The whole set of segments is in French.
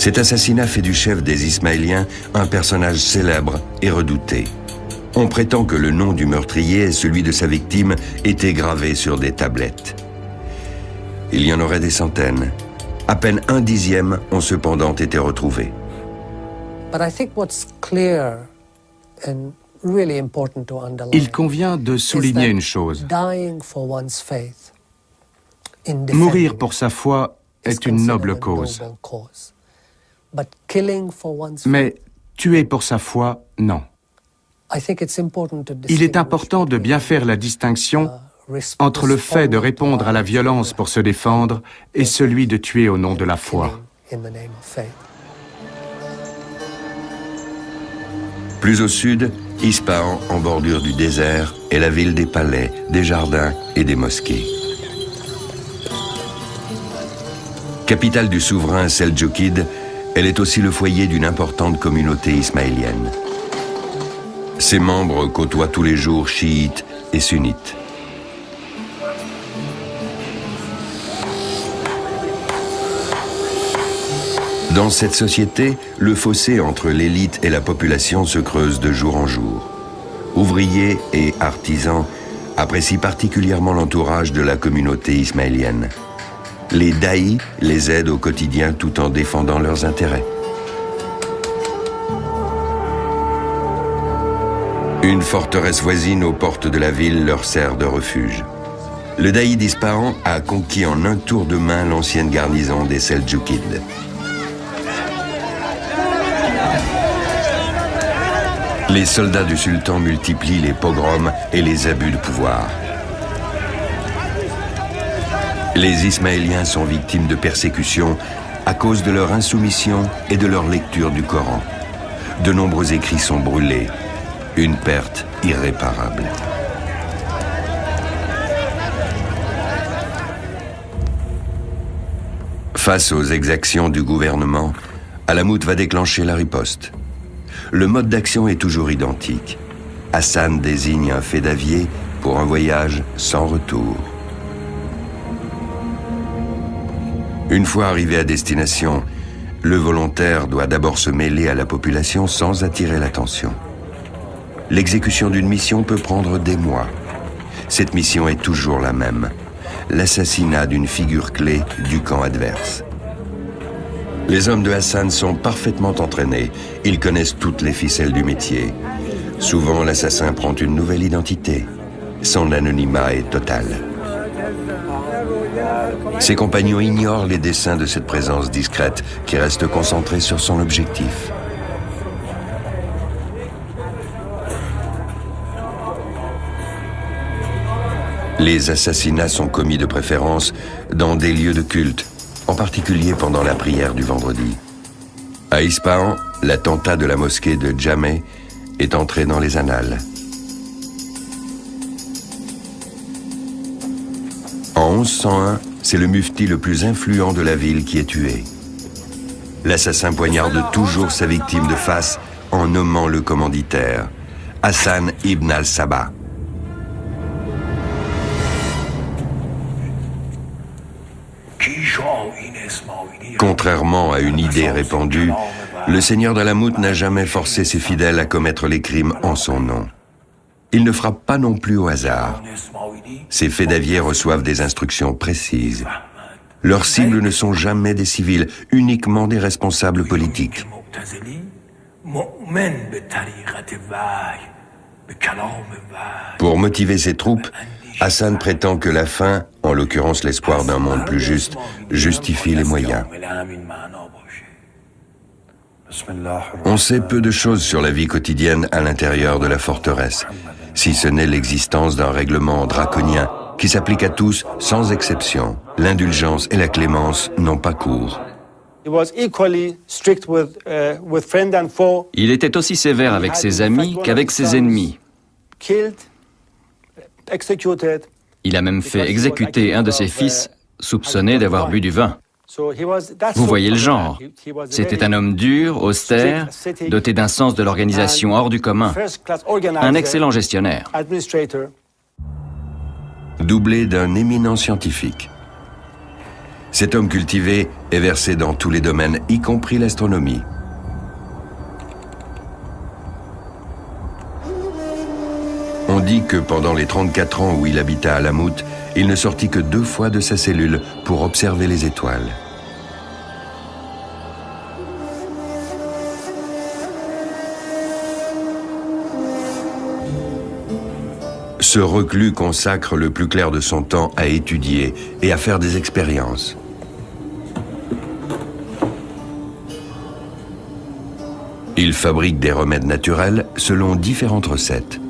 Cet assassinat fait du chef des Ismaéliens un personnage célèbre et redouté. On prétend que le nom du meurtrier et celui de sa victime étaient gravés sur des tablettes. Il y en aurait des centaines. À peine 1/10 ont cependant été retrouvés. Il convient de souligner une chose. Mourir pour sa foi est une noble cause. Mais tuer pour sa foi, non. Il est important de bien faire la distinction entre le fait de répondre à la violence pour se défendre et celui de tuer au nom de la foi. Plus au sud, Ispahan, en bordure du désert, est la ville des palais, des jardins et des mosquées. Capitale du souverain Seldjoukide, elle est aussi le foyer d'une importante communauté ismaélienne. Ses membres côtoient tous les jours chiites et sunnites. Dans cette société, le fossé entre l'élite et la population se creuse de jour en jour. Ouvriers et artisans apprécient particulièrement l'entourage de la communauté ismaélienne. Les daïs les aident au quotidien tout en défendant leurs intérêts. Une forteresse voisine aux portes de la ville leur sert de refuge. Le daï d'Ispahan a conquis en un tour de main l'ancienne garnison des Seldjoukides. Les soldats du sultan multiplient les pogroms et les abus de pouvoir. Les Ismaéliens sont victimes de persécutions à cause de leur insoumission et de leur lecture du Coran. De nombreux écrits sont brûlés. Une perte irréparable. Face aux exactions du gouvernement, Alamout va déclencher la riposte. Le mode d'action est toujours identique. Hassan désigne un fédavier pour un voyage sans retour. Une fois arrivé à destination, le volontaire doit d'abord se mêler à la population sans attirer l'attention. L'exécution d'une mission peut prendre des mois. Cette mission est toujours la même, l'assassinat d'une figure clé du camp adverse. Les hommes de Hassan sont parfaitement entraînés, ils connaissent toutes les ficelles du métier. Souvent, l'assassin prend une nouvelle identité. Son anonymat est total. Ses compagnons ignorent les desseins de cette présence discrète qui reste concentrée sur son objectif. Les assassinats sont commis de préférence dans des lieux de culte, en particulier pendant la prière du vendredi. À Ispahan, l'attentat de la mosquée de Djameh est entré dans les annales. En 1101, c'est le mufti le plus influent de la ville qui est tué. L'assassin poignarde toujours sa victime de face en nommant le commanditaire, Hassan ibn al-Sabah. Contrairement à une idée répandue, le seigneur d'Alamout n'a jamais forcé ses fidèles à commettre les crimes en son nom. Il ne frappe pas non plus au hasard. Ses fédaviers reçoivent des instructions précises. Leurs cibles ne sont jamais des civils, uniquement des responsables politiques. Pour motiver ses troupes, Hassan prétend que la fin, en l'occurrence l'espoir d'un monde plus juste, justifie les moyens. On sait peu de choses sur la vie quotidienne à l'intérieur de la forteresse, si ce n'est l'existence d'un règlement draconien qui s'applique à tous sans exception. L'indulgence et la clémence n'ont pas cours. Il était aussi sévère avec ses amis qu'avec ses ennemis. Il a même fait exécuter un de ses fils, soupçonné d'avoir bu du vin. Vous voyez le genre. C'était un homme dur, austère, doté d'un sens de l'organisation hors du commun. Un excellent gestionnaire. Doublé d'un éminent scientifique. Cet homme cultivé est versé dans tous les domaines, y compris l'astronomie. On dit que pendant les 34 ans où il habita à Alamout, il ne sortit que 2 fois de sa cellule pour observer les étoiles. Ce reclus consacre le plus clair de son temps à étudier et à faire des expériences. Il fabrique des remèdes naturels selon différentes recettes.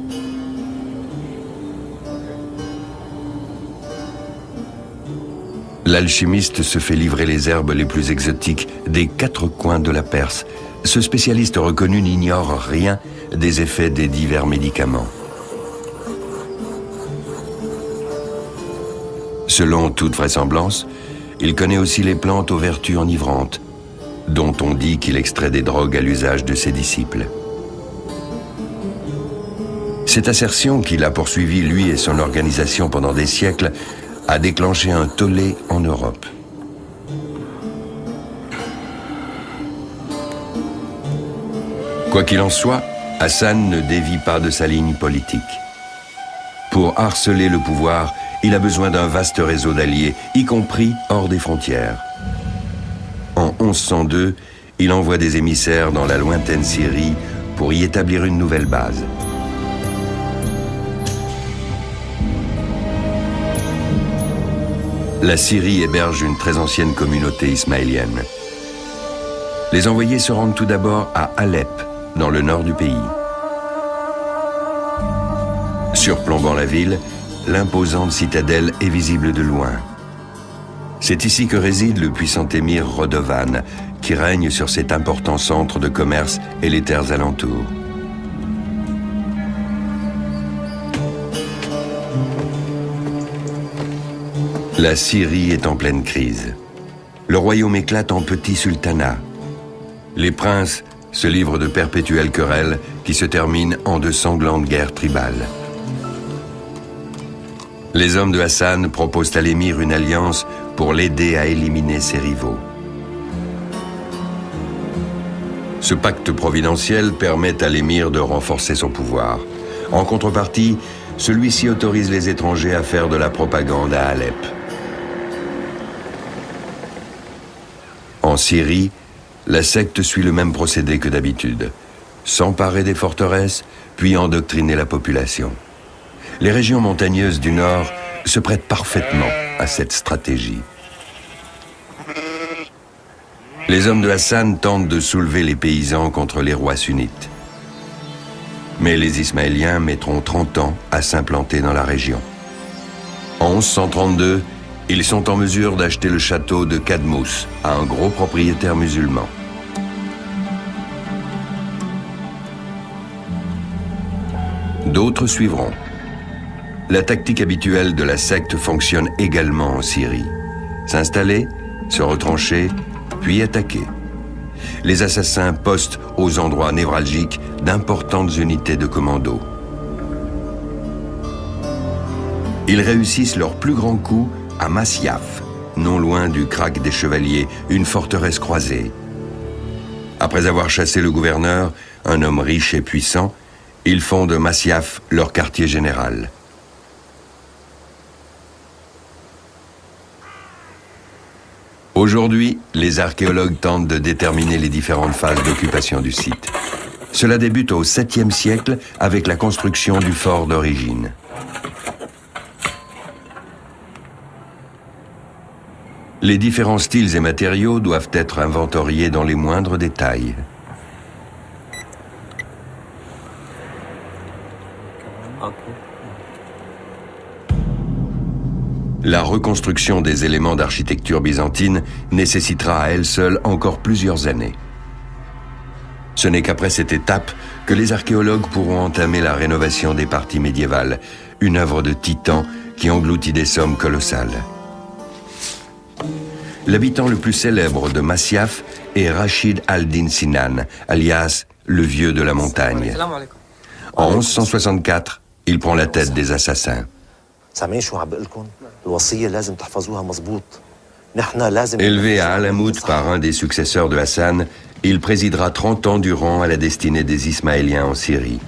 L'alchimiste se fait livrer les herbes les plus exotiques des 4 coins de la Perse. Ce spécialiste reconnu n'ignore rien des effets des divers médicaments. Selon toute vraisemblance, il connaît aussi les plantes aux vertus enivrantes, dont on dit qu'il extrait des drogues à l'usage de ses disciples. Cette assertion qu'il a poursuivie, lui et son organisation pendant des siècles, a déclenché un tollé en Europe. Quoi qu'il en soit, Hassan ne dévie pas de sa ligne politique. Pour harceler le pouvoir, il a besoin d'un vaste réseau d'alliés, y compris hors des frontières. En 1102, il envoie des émissaires dans la lointaine Syrie pour y établir une nouvelle base. La Syrie héberge une très ancienne communauté ismaélienne. Les envoyés se rendent tout d'abord à Alep, dans le nord du pays. Surplombant la ville, l'imposante citadelle est visible de loin. C'est ici que réside le puissant émir Rodovan, qui règne sur cet important centre de commerce et les terres alentours. La Syrie est en pleine crise. Le royaume éclate en petits sultanats. Les princes se livrent de perpétuelles querelles qui se terminent en de sanglantes guerres tribales. Les hommes de Hassan proposent à l'émir une alliance pour l'aider à éliminer ses rivaux. Ce pacte providentiel permet à l'émir de renforcer son pouvoir. En contrepartie, celui-ci autorise les étrangers à faire de la propagande à Alep. En Syrie, la secte suit le même procédé que d'habitude. S'emparer des forteresses, puis endoctriner la population. Les régions montagneuses du nord se prêtent parfaitement à cette stratégie. Les hommes de Hassan tentent de soulever les paysans contre les rois sunnites. Mais les Ismaéliens mettront 30 ans à s'implanter dans la région. En 1132, ils sont en mesure d'acheter le château de Kadmous à un gros propriétaire musulman. D'autres suivront. La tactique habituelle de la secte fonctionne également en Syrie. S'installer, se retrancher, puis attaquer. Les assassins postent aux endroits névralgiques d'importantes unités de commando. Ils réussissent leur plus grand coup à Masyaf, non loin du Krak des Chevaliers, une forteresse croisée. Après avoir chassé le gouverneur, un homme riche et puissant, ils font de Masyaf leur quartier général. Aujourd'hui, les archéologues tentent de déterminer les différentes phases d'occupation du site. Cela débute au 7e siècle avec la construction du fort d'origine. Les différents styles et matériaux doivent être inventoriés dans les moindres détails. La reconstruction des éléments d'architecture byzantine nécessitera à elle seule encore plusieurs années. Ce n'est qu'après cette étape que les archéologues pourront entamer la rénovation des parties médiévales, une œuvre de titan qui engloutit des sommes colossales. L'habitant le plus célèbre de Masyaf est Rachid al-Din Sinan, alias le Vieux de la Montagne. En 1164, il prend la tête des assassins. Élevé à Alamout par un des successeurs de Hassan, il présidera 30 ans durant à la destinée des Ismaéliens en Syrie.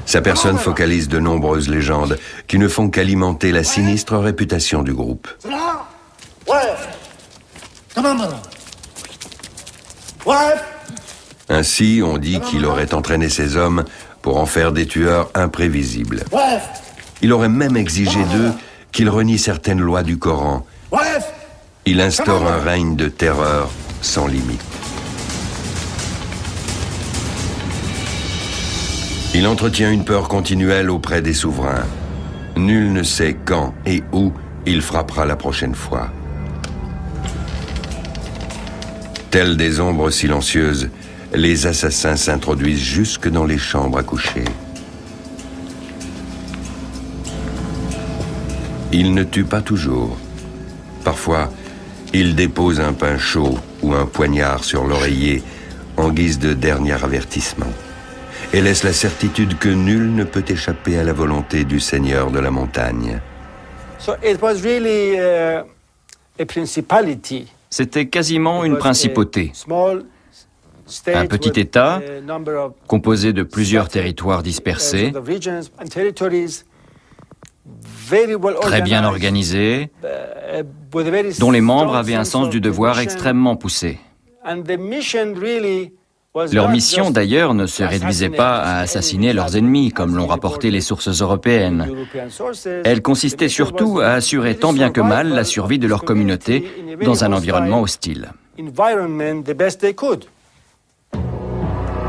Sa personne focalise de nombreuses légendes qui ne font qu'alimenter la sinistre réputation du groupe. Ainsi, on dit qu'il aurait entraîné ses hommes pour en faire des tueurs imprévisibles. Il aurait même exigé d'eux qu'ils renient certaines lois du Coran. Il instaure un règne de terreur sans limite. Il entretient une peur continuelle auprès des souverains. Nul ne sait quand et où il frappera la prochaine fois. Tels des ombres silencieuses, les assassins s'introduisent jusque dans les chambres à coucher. Ils ne tuent pas toujours. Parfois, ils déposent un pain chaud ou un poignard sur l'oreiller en guise de dernier avertissement et laissent la certitude que nul ne peut échapper à la volonté du Seigneur de la montagne. C'était quasiment une principauté. Un petit État composé de plusieurs territoires dispersés, très bien organisé, dont les membres avaient un sens du devoir extrêmement poussé. Leur mission, d'ailleurs, ne se réduisait pas à assassiner leurs ennemis, comme l'ont rapporté les sources européennes. Elle consistait surtout à assurer tant bien que mal la survie de leur communauté dans un environnement hostile.